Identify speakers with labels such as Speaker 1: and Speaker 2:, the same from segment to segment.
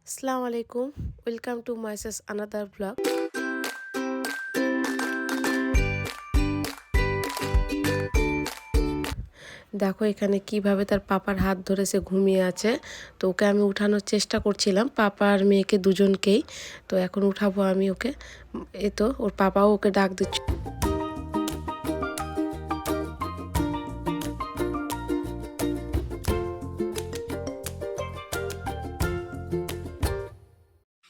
Speaker 1: আসসালামু আলাইকুম, welcome to মাইসেস another blog. দেখো এখানে কিভাবে তার পাপার হাত ধরে সে ঘুমিয়ে আছে। তো ওকে আমি উঠানোর চেষ্টা করছিলাম, পাপা আর মেয়েকে দুজনকেই। তো এখন উঠাবো আমি ওকে। এ তো ওর পাপাও ওকে ডাক দিচ্ছে।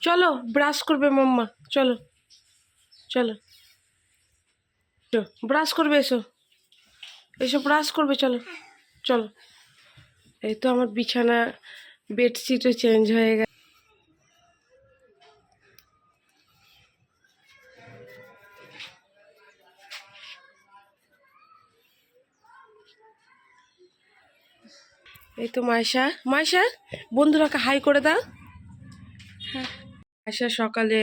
Speaker 1: চলো ব্রাশ করবে মাম্মা, চলো চলো ব্রাশ করবে, এসো এসো ব্রাশ করবে, চলো চলো। এই তো আমার বিছানা বেডশিটও চেঞ্জ হয়ে গেছে। এই তো মাইশা, মাইশা বন্ধুরাকে হাই করে দাও। আশা সকালে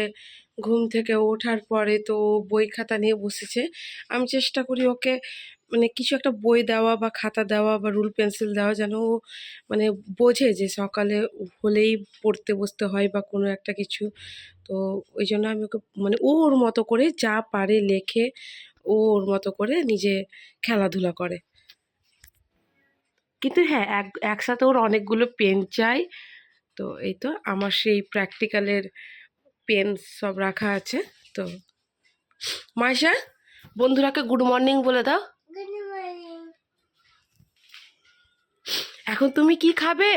Speaker 1: ঘুম থেকে ওঠার পরে তো বই খাতা নিয়ে বসেছে। আমি চেষ্টা করি ওকে মানে কিছু একটা বই দেওয়া বা খাতা দেওয়া বা রুল পেন্সিল দেওয়া, যেন ও মানে বোঝে যে সকালে হলেই পড়তে বসতে হয় বা কোনো একটা কিছু। তো ওই জন্য আমি ওকে মানে ও ওর মতো করে যা পারে লেখে, ও ওর মতো করে নিজে খেলাধুলা করে। কিন্তু হ্যাঁ, একসাথে ওর অনেকগুলো পেন চাই। তো এই তো আমার সেই প্র্যাকটিক্যালের পেন সব রাখা আছে। তো মাইশা বন্ধুরাকে গুড মর্নিং বলে দাও। এখন তুমি কি খাবে?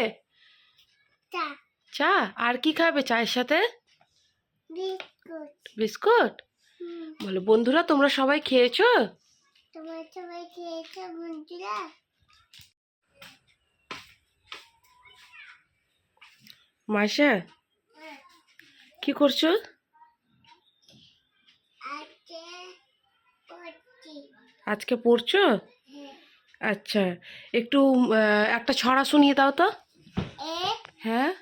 Speaker 1: চা। আর কি খাবে চায়ের সাথে? বিস্কুট। বলো বন্ধুরা তোমরা সবাই খেয়েছো? মাইশা কি করছো? আজকে পড়ছো? আচ্ছা, একটু একটা ছড়া শুনিয়ে দাও তো। হ্যাঁ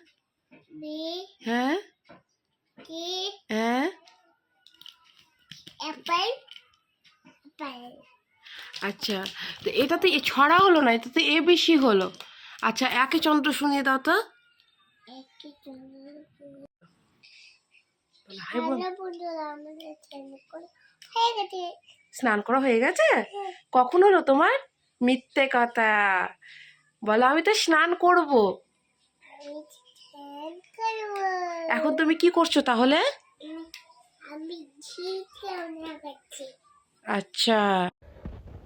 Speaker 1: হ্যাঁ হ্যাঁ। আচ্ছা, তো এটা তো ছড়া হলো না, এটা তো এ বেশি হলো। আচ্ছা, একে চন্দ্র শুনিয়ে দাও তো। স্নান করা হয়ে গেছে? কখন হলো তোমার? মিথ্যে কথা বলো, আমি তো স্নান করব। এখন তুমি কি করছো তাহলে? আচ্ছা,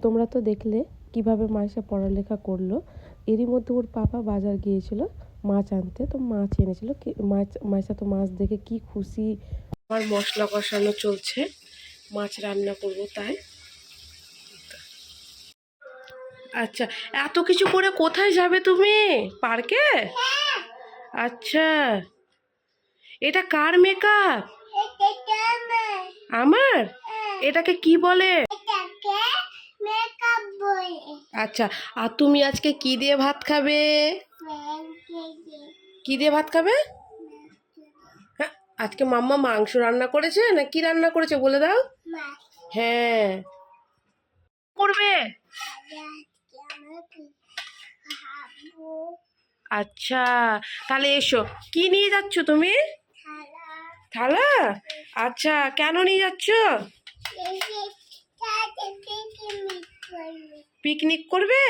Speaker 1: তোমরা তো দেখলে কিভাবে মাইশা পড়ালেখা করলো। এরই মধ্যে ওর পাপা বাজার গিয়েছিল মাছ আনতে, তো মাছ এনেছিল। মাইশা তো মাছ দেখে কি খুশি। আমার মশলা কষানো চলছে, মাছ রান্না করব তাই। আচ্ছা, এত কিছু করে কোথায় যাবে তুমি? পার্কে? আচ্ছা, এটা কার মেকআপ? আমার? এটাকে কি বলে? আচ্ছা, আর তুমি আজকে কি দিয়ে ভাত খাবে? কি দিয়ে ভাত খাবে? হ্যাঁ, আজকে মাম্মা মাংস রান্না করেছে না কি রান্না করেছে বলে দাও। হ্যাঁ করবে। আচ্ছা, তাহলে এসো। কি নিয়ে যাচ্ছ তুমি? থালা। আচ্ছা, কেন নিয়ে যাচ্ছ? পিকনিক করবে?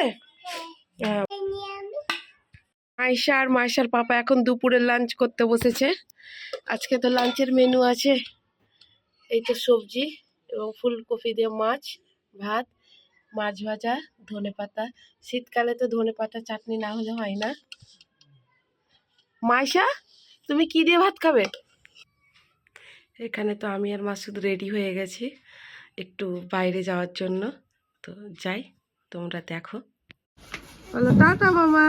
Speaker 1: মাইশা আর মাইশার পাপা এখন দুপুরের লাঞ্চ করতে বসেছে। আজকে তো লাঞ্চের মেনু আছে এই তো সবজি এবং ফুলকপি দিয়ে মাছ, ভাত, মাছ ভাজা, ধনেপাতা। শীতকালে তো ধনেপাতা চাটনি না হলে হয় না। মাইশা তুমি কি দিয়ে ভাত খাবে? এখানে তো আমি আর মাসুদ রেডি হয়ে গেছি একটু বাইরে যাওয়ার জন্য। তো যাই, তোমরা দেখো। বলো টাটা মামা।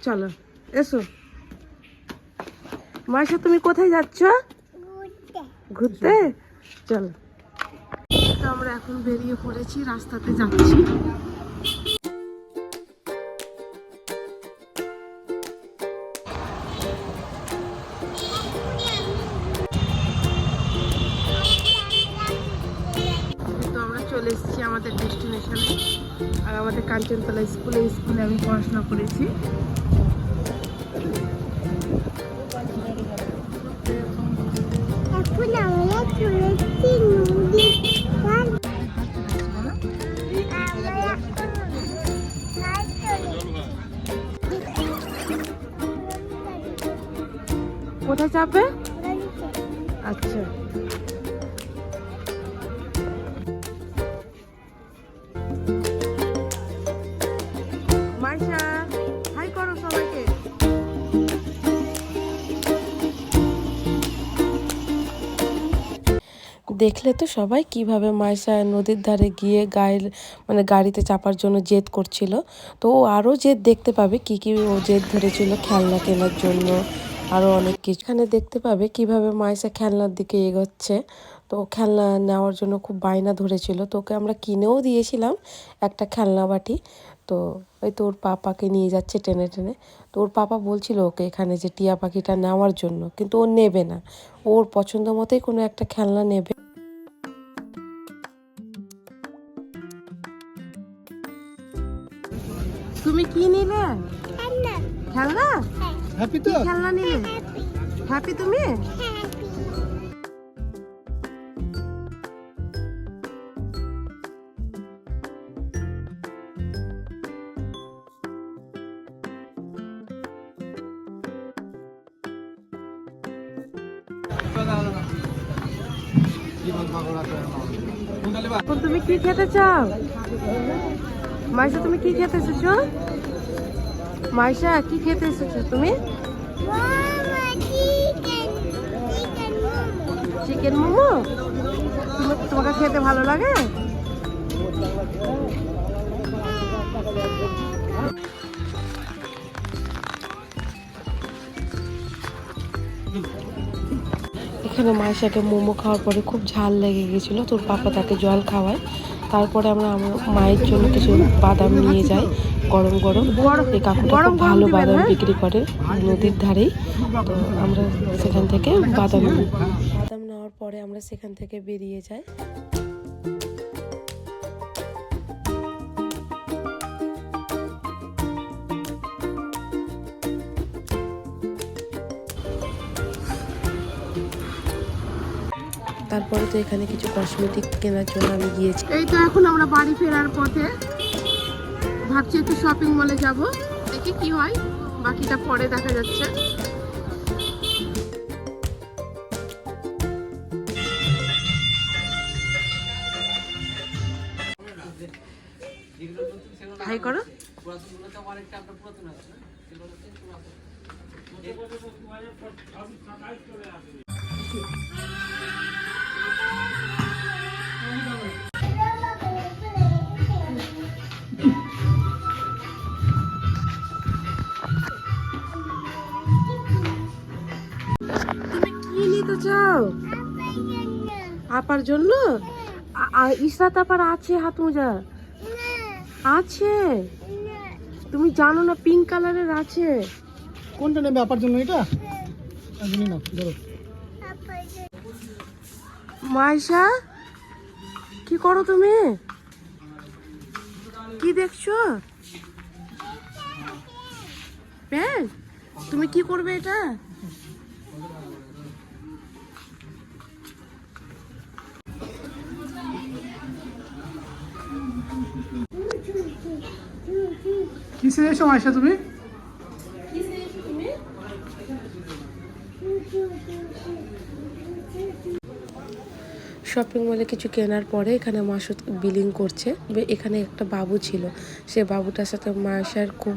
Speaker 1: চলো এসো। মাইশা তুমি কোথায় যাচ্ছ? ঘুরতে। চলো, তো আমরা এখন বেরিয়ে পড়েছি, রাস্তাতে যাচ্ছি। তো আমরা চলে এসেছি আমাদের ডেস্টিনেশনে। আর আমাদের কাঞ্চনতলা স্কুলে আমি পড়াশোনা করেছি। কোথায় চাপবে? আচ্ছা, মাইশা হাই করো সবাইকে। দেখলে তো সবাই কিভাবে মাইশা নদীর ধারে গিয়ে গায়ের মানে গাড়িতে চাপার জন্য জেদ করছিল। তো ও আরও জেদ দেখতে পাবে কি কি ও জেদ ধরেছিল খেলনা কেনার জন্য, আরও অনেক কিছু এখানে দেখতে পাবে কিভাবে মাইশা খেলনার দিকে এগোচ্ছে। তো খেলনা নেওয়ার জন্য খুব বায়না ধরেছিল, তো ওকে আমরা কিনেও দিয়েছিলাম একটা খেলনা বাটি। তো ওই তো ওর পাপাকে নিয়ে যাচ্ছে টেনে টেনে। তো ওর পাপা বলছিল ওকে এখানে যে টিয়া পাখিটা নেওয়ার জন্য, কিন্তু ও নেবে না, ওর পছন্দ মতোই কোনো একটা খেলনা নেবে। তুমি কি নিলে? খেলনা। হ্যাপি তো? খেলনা নিলে? হ্যাপি তুমি? এখন তুমি কি খেতে চাও? মাইশা তুমি কি খেতে এসেছো? মাইশা কি খেতে এসেছো তুমি? চিকেন মোমো। তোমাকে খেতে ভালো লাগে? এখানে মাইশাকে মোমো খাওয়ার পরে খুব ঝাল লেগে গেছিলো, তোর পাপা তাকে জল খাওয়ায়। তারপরে আমরা আমার মায়ের জন্য কিছু বাদাম নিয়ে যাই গরম গরম। এই কাকুটা খুব ভালো বাদাম বিক্রি করে নদীর ধারেই। তো আমরা সেখান থেকে বাদাম নেওয়ার পরে আমরা সেখান থেকে বেরিয়ে যাই। তারপরে তো এখানে কিছু কসমেটিক কেনার জন্য আমি গিয়েছি। এই তো এখন আমরা বাড়ি ফেরার পথে, ভাবছি একটু শপিং মলে যাব, দেখি কি হয়, বাকিটা পরে দেখা যাচ্ছে। হাই করো। কি নিতে চাও? আপার জন্য? ইসরাত আপার আছে হাত মোজা আছে, তুমি জানো না পিঙ্ক কালারের আছে। কোনটা নেবে আপার জন্য? এটা না ধরো। মাইশা কি করো তুমি? কি দেখছো? প্যান্ট? তুমি কি করবে এটা? কিসে এসো মাইশা তুমি? শপিং মলে কিছু কেনার পরে এখানে মাসুদ বিলিং করছে। এখানে একটা বাবু ছিল, সে বাবুটার সাথে মাসার খুব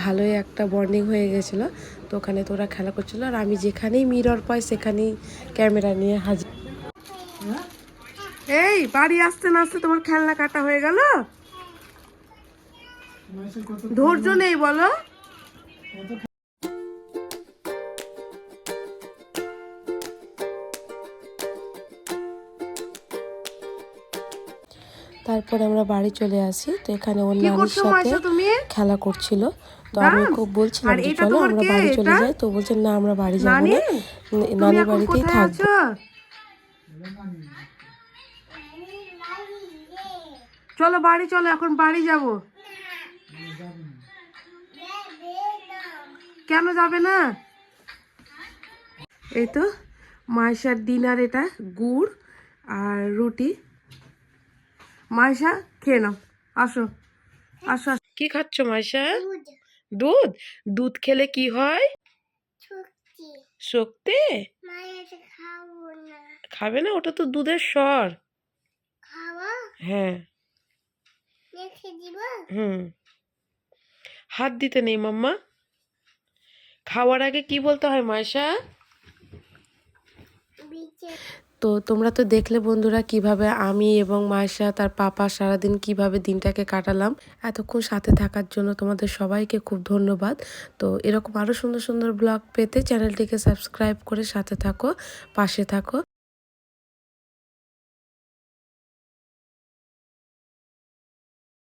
Speaker 1: ভালোই একটা বন্ডিং হয়ে গেছিলো। তো ওখানে তো ওরা খেলা করছিল, আর আমি যেখানেই মিরর পাই সেখানেই ক্যামেরা নিয়ে হাজির। এই বাড়ি আসতে না আসতে তোমার খেলনা কাটা হয়ে গেল, ধৈর্য নেই বলো। তারপরে আমরা বাড়ি চলে আসি। তো এখানে ওর নানির সাথে খেলা করছিল। তো আমি খুব বলছিলাম যে চলো আমরা বাড়ি চলে যাই, তো বলছে না আমরা বাড়ি যাবো না, নানির বাড়িতেই থাকবো। চলো বাড়ি চলো, এখন বাড়ি যাব। কেন যাবে না? এই তো মাইশার ডিনার, এটা গুড় আর রুটি। মাইশা খেয়ে নাও, আসো আসো। কি খাচ্ছ মাইশা? দুধ। দুধ খেলে কি হয়? শক্তি খাবে না, ওটা তো দুধের স্বর। হ্যাঁ। হুম, হাত দিতে নেই মাম্মা। খাওয়ার আগে কি বলতে হয় মাইশা? তো তোমরা তো দেখলে বন্ধুরা কিভাবে আমি এবং মাইশা তার পাপা সারাদিন কিভাবে দিনটাকে কাটালাম। এতক্ষণ সাথে থাকার জন্য তোমাদের সবাইকে খুব ধন্যবাদ। তো এরকম আরও সুন্দর সুন্দর ব্লগ পেতে চ্যানেলটিকে সাবস্ক্রাইব করে সাথে থাকো, পাশে থাকো।